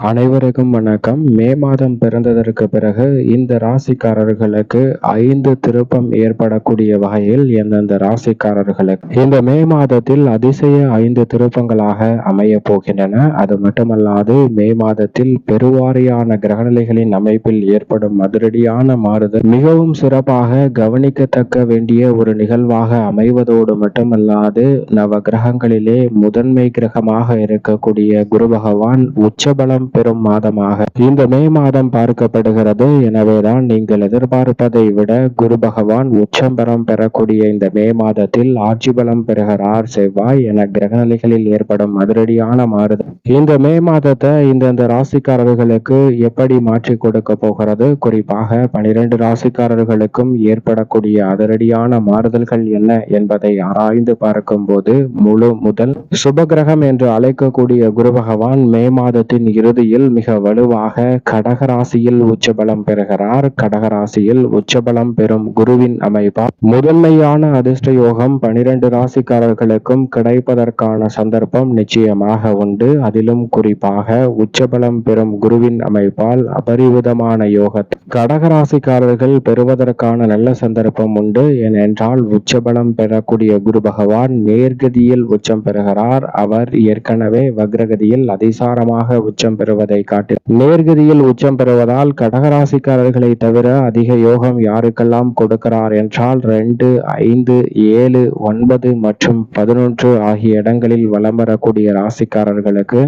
அனைவருக்கும் வணக்கம். மே மாதம் பிறந்ததற்கு பிறகு இந்த ராசிக்காரர்களுக்கு 5 திருப்பம் ஏற்படக்கூடிய வகையில் எந்தெந்த ராசிக்காரர்களுக்கு இந்த மே மாதத்தில் அதிசய 5 திருப்பங்களாக அமைய போகின்றன. அது மட்டுமல்லாது மே மாதத்தில் பெருவாரியான கிரகநிலைகளின் அமைப்பில் ஏற்படும் அதிரடியான மாறுதல் மிகவும் சிறப்பாக கவனிக்கத்தக்க வேண்டிய ஒரு நிகழ்வாக அமைவதோடு மட்டுமல்லாது நவ கிரகங்களிலே முதன்மை கிரகமாக இருக்கக்கூடிய குரு பகவான் உச்சபலம் பெறும் மாதமாக இந்த மே மாதம் பார்க்கப்படுகிறது. எனவேதான் நீங்கள் எதிர்பார்ப்பதை விட குரு பகவான் உச்சம் பெறக்கூடிய இந்த மே மாதத்தில் ஆட்சி பலம் பெறுகிறார் செவ்வாய் என கிரகநிலைகளில் ஏற்படும் அதிரடியான மாறுதல் இந்த மே மாதத்தை இந்தந்த ராசிக்காரர்களுக்கு எப்படி மாற்றி கொடுக்க போகிறது, குறிப்பாக 12 ராசிக்காரர்களுக்கும் ஏற்படக்கூடிய அதிரடியான மாறுதல்கள் என்ன என்பதை ஆராய்ந்து பார்க்கும் போது முழு முதல் சுபகிரகம் என்று அழைக்கக்கூடிய குரு பகவான் மே மாதத்தின் இறுதியில் மிக வலுவாக கடகராசியில் உச்சபலம் பெறுகிறார். கடகராசியில் உச்சபலம் பெறும் குருவின் அமைப்பால் முதன்மையான அதிர்ஷ்ட யோகம் 12 ராசிக்காரர்களுக்கும் கிடைப்பதற்கான சந்தர்ப்பம் நிச்சயமாக உண்டு. அதிலும் குறிப்பாக உச்சபலம் பெறும் குருவின் அமைப்பால் அபரிவிதமான யோகத்தை கடகராசிக்காரர்கள் பெறுவதற்கான நல்ல சந்தர்ப்பம் உண்டு. ஏனென்றால் உச்சபலம் பெறக்கூடிய குரு பகவான் நேர்கதியில் உச்சம் பெறுகிறார். அவர் ஏற்கனவே வக்ரகதியில் அதிசாரமாக உச்சம் பெறுவதை காட்டி நேர்கதியில் உச்சம் பெறுவதால் கடகராசிக்காரர்களை தவிர அதிக யோகம் யாருக்கெல்லாம் கொடுக்கிறார் என்றால் 2, 5, 7, 9 மற்றும் 11 ஆகிய இடங்களில் வலம் வரக்கூடிய ராசிக்காரர்களுக்கு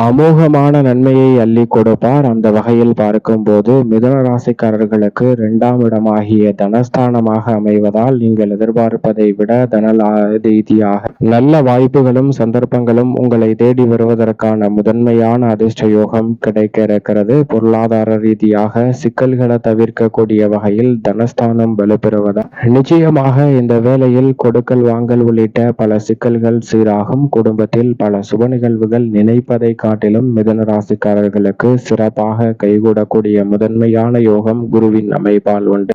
அமோகமான நன்மையை அள்ளி கொடுப்பார். அந்த வகையில் பார்க்கும் போது மிதுன ராசிக்காரர்களுக்கு 2ஆம் இடமாகிய தனஸ்தானமாக அமைவதால் நீங்கள் எதிர்பார்ப்பதை விட தன ரீதியாக நல்ல வாய்ப்புகளும் சந்தர்ப்பங்களும் உங்களை தேடி வருவதற்கான முதன்மையான அதிர்ஷ்ட யோகம் கிடைக்க இருக்கிறது. பொருளாதார ரீதியாக சிக்கல்களை தவிர்க்கக்கூடிய வகையில் தனஸ்தானம் வலுப்பெறுவதால் நிச்சயமாக இந்த வேளையில் கொடுக்கல் வாங்கல் உள்ளிட்ட பல சிக்கல்கள் சீராகும். குடும்பத்தில் பல சுப நிகழ்வுகள் நினைப்பதை காட்டிலும் மிதுன ராசிக்காரர்களுக்கு சிறப்பாக கைகூடக்கூடிய முதன்மையான யோகம் குருவின் அமைப்பால் உண்டு.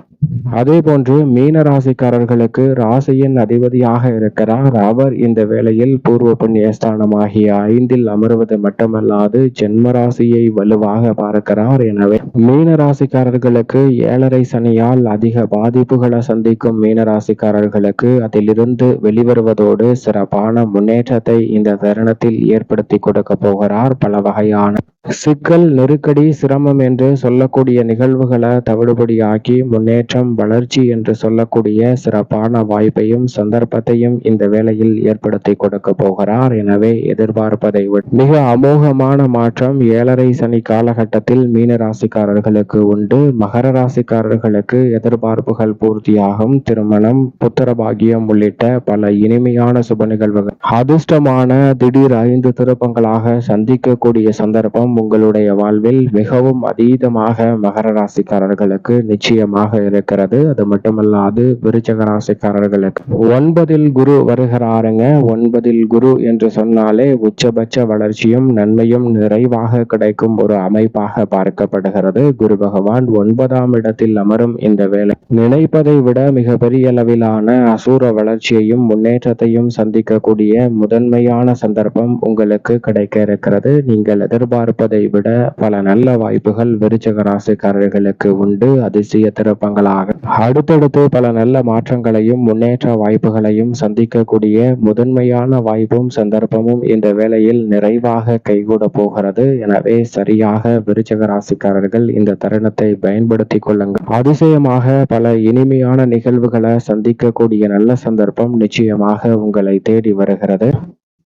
அதே போன்று மீன ராசிக்காரர்களுக்கு ராசியின் அதிபதியாக இருக்கிறார். அவர் இந்த வேளையில் பூர்வ புண்ணியஸ்தானமாகிய 5இல் அமர்வது மட்டுமல்லாது ஜென்ம ராசியை வலுவாக பார்க்கிறார். எனவே மீன ராசிக்காரர்களுக்கு 7.5 சனியால் அதிக பாதிப்புகளை சந்திக்கும் மீன ராசிக்காரர்களுக்கு அதிலிருந்து வெளிவருவதோடு சிறப்பான முன்னேற்றத்தை இந்த தருணத்தில் ஏற்படுத்தி கொடுக்க போகிறார். பல வகையான சிக்கல், நெருக்கடி, சிரமம் என்று சொல்லக்கூடிய நிகழ்வுகளை தவிடுபடியாக்கி முன்னேற்றம், வளர்ச்சி என்று சொல்லக்கூடிய சிறப்பான வாய்ப்பையும் சந்தர்ப்பத்தையும் இந்த வேளையில் ஏற்படுத்தி கொடுக்க போகிறார். எனவே எதிர்பார்ப்பதை விட மிக அமோகமான மாற்றம் 7.5 சனி காலகட்டத்தில் மீன ராசிக்காரர்களுக்கு உண்டு. மகர ராசிக்காரர்களுக்கு எதிர்பார்ப்புகள் பூர்த்தியாகும். திருமணம், புத்திர பாகியம் உள்ளிட்ட பல இனிமையான சுப நிகழ்வுகள் அதிர்ஷ்டமான திடீர் 5 திருப்பங்களாக சந்திக்கக்கூடிய சந்தர்ப்பம் உங்களுடைய வாழ்வில் மிகவும் அதீதமாக மகர ராசிக்காரர்களுக்கு நிச்சயமாக இருக்கிறது. அது மட்டுமல்லாது விருச்சக ராசிக்காரர்களுக்கு 9இல் குரு வருகிறாருங்க. 9இல் குரு என்று சொன்னாலே உச்சபட்ச வளர்ச்சியும் நன்மையும் நிறைவாக கிடைக்கும் ஒரு அமைப்பாக பார்க்கப்படுகிறது. குரு பகவான் 9ஆம் இடத்தில் அமரும் இந்த வேளை நினைப்பதை விட மிக பெரிய அளவிலான அசூர வளர்ச்சியையும் முன்னேற்றத்தையும் சந்திக்கக்கூடிய முதன்மையான சந்தர்ப்பம் உங்களுக்கு கிடைக்க இருக்கிறது. நீங்கள் எதிர்பார்ப்பதை விட பல நல்ல வாய்ப்புகள் விருச்சக ராசிக்காரர்களுக்கு உண்டு. அதிசய திருப்பங்களாக அடுத்தடுத்து பல நல்ல மாற்றங்களையும் முன்னேற்ற வாய்ப்புகளையும் சந்திக்கக்கூடிய முதன்மையான வாய்ப்பும் சந்தர்ப்பமும் இந்த வேளையில் நிறைவாக கைகூட போகிறது. எனவே சரியாக விருச்சக ராசிக்காரர்கள் இந்த தருணத்தை பயன்படுத்தி கொள்ளுங்கள். அதிசயமாக பல இனிமையான நிகழ்வுகளை சந்திக்கக்கூடிய நல்ல சந்தர்ப்பம் நிச்சயமாக உங்களை தேடி வருகிறது.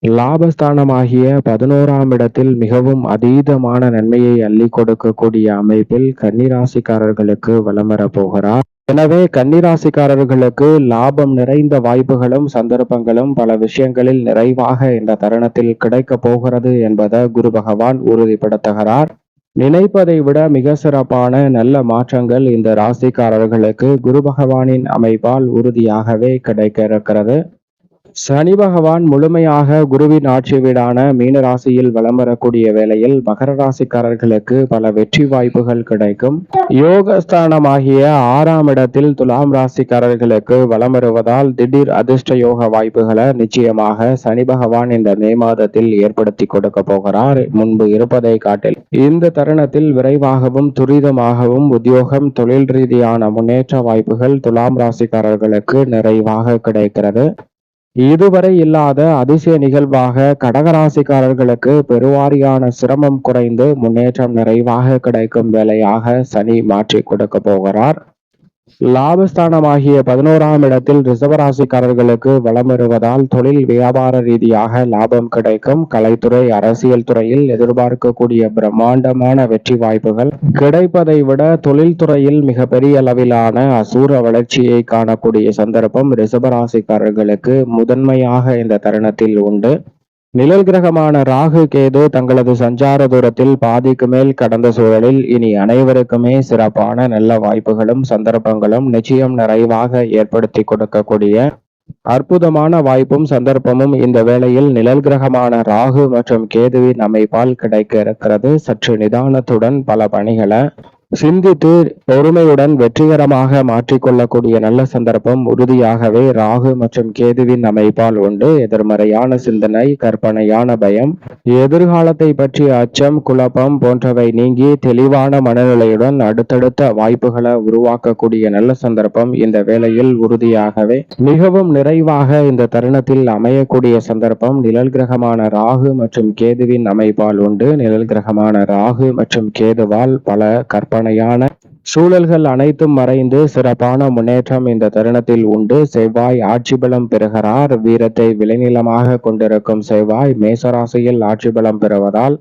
லாபஸ்தானமாகிய 11ஆம் இடத்தில் மிகவும் அதீதமான நன்மையை அள்ளி கொடுக்கக்கூடிய அமைப்பில் கன்னிராசிக்காரர்களுக்கு வலம் வர போகிறார். எனவே கன்னிராசிக்காரர்களுக்கு லாபம் நிறைந்த வாய்ப்புகளும் சந்தர்ப்பங்களும் பல விஷயங்களில் நிறைவாக இந்த தருணத்தில் கிடைக்க போகிறது என்பதை குரு பகவான் உறுதிப்படுத்துகிறார். நினைப்பதை விட மிக சிறப்பான நல்ல மாற்றங்கள் இந்த ராசிக்காரர்களுக்கு குரு பகவானின் அமைப்பால் உறுதியாகவே கிடைக்க இருக்கிறது. சனி பகவான் முழுமையாக குருவின் ஆட்சி வீடான மீன ராசியில் வலம் வரக்கூடிய வேளையில் மகர ராசிக்காரர்களுக்கு பல வெற்றி வாய்ப்புகள் கிடைக்கும். யோகஸ்தானமாகிய 6ஆம் இடத்தில் துலாம் ராசிக்காரர்களுக்கு வலம் வருவதால் திடீர் அதிர்ஷ்ட யோக வாய்ப்புகளை நிச்சயமாக சனி பகவான் இந்த மே மாதத்தில் ஏற்படுத்தி கொடுக்க போகிறார். முன்பு இருப்பதை காட்டில் இந்த தருணத்தில் விரைவாகவும் துரிதமாகவும் உத்தியோகம், தொழில் ரீதியான முன்னேற்ற வாய்ப்புகள் துலாம் ராசிக்காரர்களுக்கு நிறைவாக கிடைக்கிறது. இதுவரை இல்லாத அதிசய நிகழ்வாக கடகராசிக்காரர்களுக்கு பெருவாரியான சிரமம் குறைந்து முன்னேற்றம் நிறைவாக கிடைக்கும் வேலையாக சனி மாற்றி கொடுக்க போகிறார். லாபஸ்தானமாகிய 11ஆம் இடத்தில் ரிஷபராசிக்காரர்களுக்கு வலம் வருவதால் தொழில் வியாபார ரீதியாக லாபம் கிடைக்கும். கலைத்துறை, அரசியல் துறையில் எதிர்பார்க்கக்கூடிய பிரம்மாண்டமான வெற்றி வாய்ப்புகள் கிடைப்பதை விட தொழில்துறையில் மிக பெரிய அளவிலான அசூர வளர்ச்சியை காணக்கூடிய சந்தர்ப்பம் ரிஷபராசிக்காரர்களுக்கு முதன்மையாக இந்த தருணத்தில் உண்டு. நிழல் கிரகமான ராகு, கேது தங்களது சஞ்சார தூரத்தில் பாதிக்கு மேல் கடந்த சூழலில் இனி அனைவருக்குமே சிறப்பான நல்ல வாய்ப்புகளும் சந்தர்ப்பங்களும் நிச்சயம் நிறைவாக ஏற்படுத்தி கொடுக்கக்கூடிய அற்புதமான வாய்ப்பும் சந்தர்ப்பமும் இந்த வேளையில் நிழல் கிரகமான ராகு மற்றும் கேதுவின் அமைப்பால் கிடைக்க இருக்கிறது. சற்று நிதானத்துடன் பல பணிகளை சிந்தித்து பொறுமையுடன் வெற்றிகரமாக மாற்றிக்கொள்ளக்கூடிய நல்ல சந்தர்ப்பம் உறுதியாகவே ராகு மற்றும் கேதுவின் அமைப்பால் உண்டு. எதிர்மறையான சிந்தனை, கற்பனையான பயம், எதிர்காலத்தை பற்றிய அச்சம், குழப்பம் போன்றவை நீங்கி தெளிவான மனநிலையுடன் அடுத்தடுத்த வாய்ப்புகளை உருவாக்கக்கூடிய நல்ல சந்தர்ப்பம் இந்த வேளையில் உறுதியாகவே மிகவும் நிறைவாக இந்த தருணத்தில் அமையக்கூடிய சந்தர்ப்பம் நிழல் கிரகமான ராகு மற்றும் கேதுவின் அமைப்பால் உண்டு. நிழல் கிரகமான ராகு மற்றும் கேதுவால் பல கற்பனையான சூழல்கள் அனைத்தும் மறைந்து சிறப்பான முன்னேற்றம் இந்த தருணத்தில் உண்டு. செவ்வாய் ஆட்சி பலம் பெறுகிறார். வீரத்தை விளைநிலமாக கொண்டிருக்கும் செவ்வாய் மேசராசியில் ஆட்சி பலம் பெறுவதால்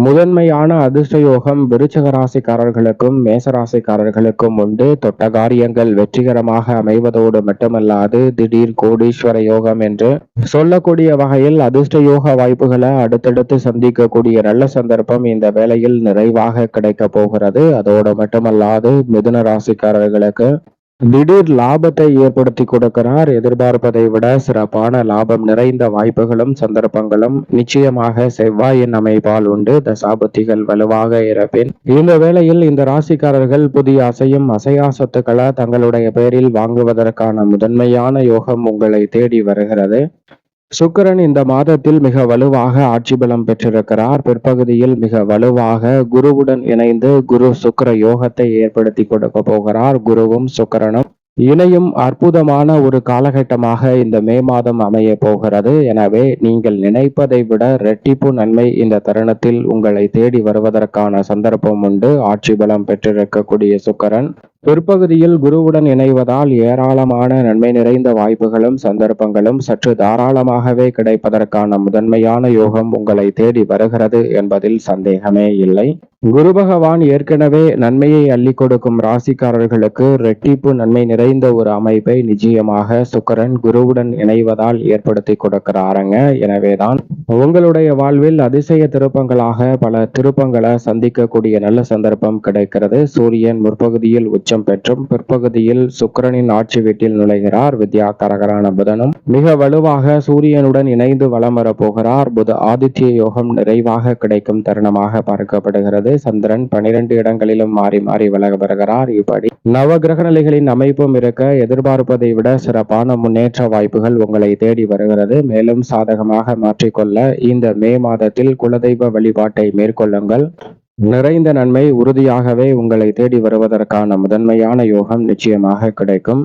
முதன்மையான அதிர்ஷ்ட யோகம் விருச்சிக ராசிக்காரர்களுக்கும் மேசராசிக்காரர்களுக்கும் உண்டு. தொட்ட காரியங்கள் வெற்றிகரமாக அமைவதோடு மட்டுமல்லாது திடீர் கோடீஸ்வர யோகம் என்று சொல்லக்கூடிய வகையில் அதிர்ஷ்ட யோக வாய்ப்புகளை அடுத்தடுத்து சந்திக்கக்கூடிய நல்ல சந்தர்ப்பம் இந்த வேளையில் நிறைவாக கிடைக்க போகிறது. அதோடு மட்டுமல்லாது மிதுன ராசிக்காரர்களுக்கு திடீர் லாபத்தை ஏற்படுத்தி கொடுக்கிறார். எதிர்பார்ப்பதை விட சிறப்பான லாபம் நிறைந்த வாய்ப்புகளும் சந்தர்ப்பங்களும் நிச்சயமாக செவ்வாயின் அமைப்பால் உண்டு. தசாபுத்திகள் வலுவாக இருப்பின் இந்த வேளையில் இந்த ராசிக்காரர்கள் புதிய அசையா சொத்துக்களை தங்களுடைய பெயரில் வாங்குவதற்கான முதன்மையான யோகம் உங்களை தேடி வருகிறது. சுக்கிரன் இந்த மாதத்தில் மிக வலுவாக ஆட்சி பலம் பெற்றிருக்கிறார். பிற்பகுதியில் மிக வலுவாக குருவுடன் இணைந்து குரு சுக்கிர யோகத்தை ஏற்படுத்தி கொடுக்க போகிறார். குருவும் சுக்கிரனும் இணையும் அற்புதமான ஒரு காலகட்டமாக இந்த மே மாதம் அமைய போகிறது. எனவே நீங்கள் நினைப்பதை விட இரட்டிப்பு நன்மை இந்த தருணத்தில் உங்களை தேடி வருவதற்கான சந்தர்ப்பம் உண்டு. ஆட்சி பலம் பெற்றிருக்கக்கூடிய சுக்கிரன் பிற்பகுதியில் குருவுடன் இணைவதால் ஏராளமான நன்மை நிறைந்த வாய்ப்புகளும் சந்தர்ப்பங்களும் சற்று தாராளமாகவே கிடைப்பதற்கான முதன்மையான யோகம் உங்களை தேடி வருகிறது என்பதில் சந்தேகமே இல்லை. குரு பகவான் ஏற்கனவே நன்மையை அள்ளி கொடுக்கும் ராசிக்காரர்களுக்கு இரட்டிப்பு நன்மை நிறைந்த ஒரு அமைப்பை நிச்சயமாக சுக்கிரன் குருவுடன் இணைவதால் ஏற்படுத்தி கொடுக்கிறாருங்க. எனவேதான் உங்களுடைய வாழ்வில் அதிசய திருப்பங்களாக பல திருப்பங்களை சந்திக்கக்கூடிய நல்ல சந்தர்ப்பம் கிடைக்கிறது. சூரியன் முற்பகுதியில் உச்சம் பெற்றும் பிற்பகுதியில் சுக்கிரனின் ஆட்சி வீட்டில் நுழைகிறார். வித்யாகாரகரான புதனும் மிக வலுவாக சூரியனுடன் இணைந்து வலம் வரப்போகிறார். புத ஆதித்ய யோகம் நிறைவாக கிடைக்கும் தருணமாக பார்க்கப்படுகிறது. சந்திரன் 12 இடங்களிலும் மாறி மாறி விலக வருகிறார். இப்படி நவ கிரக நிலைகளின் அமைப்பும் இருக்க எதிர்பார்ப்பதை விட சிறப்பான முன்னேற்ற வாய்ப்புகள் உங்களை தேடி வருகிறது. மேலும் சாதகமாக மாற்றிக்கொள்ள இந்த மே மாதத்தில் குலதெய்வ வழிபாட்டை மேற்கொள்ளுங்கள். நிறைந்த நன்மை உறுதியாகவே உங்களை தேடி வருவதற்கான முதன்மையான யோகம் நிச்சயமாக கிடைக்கும்.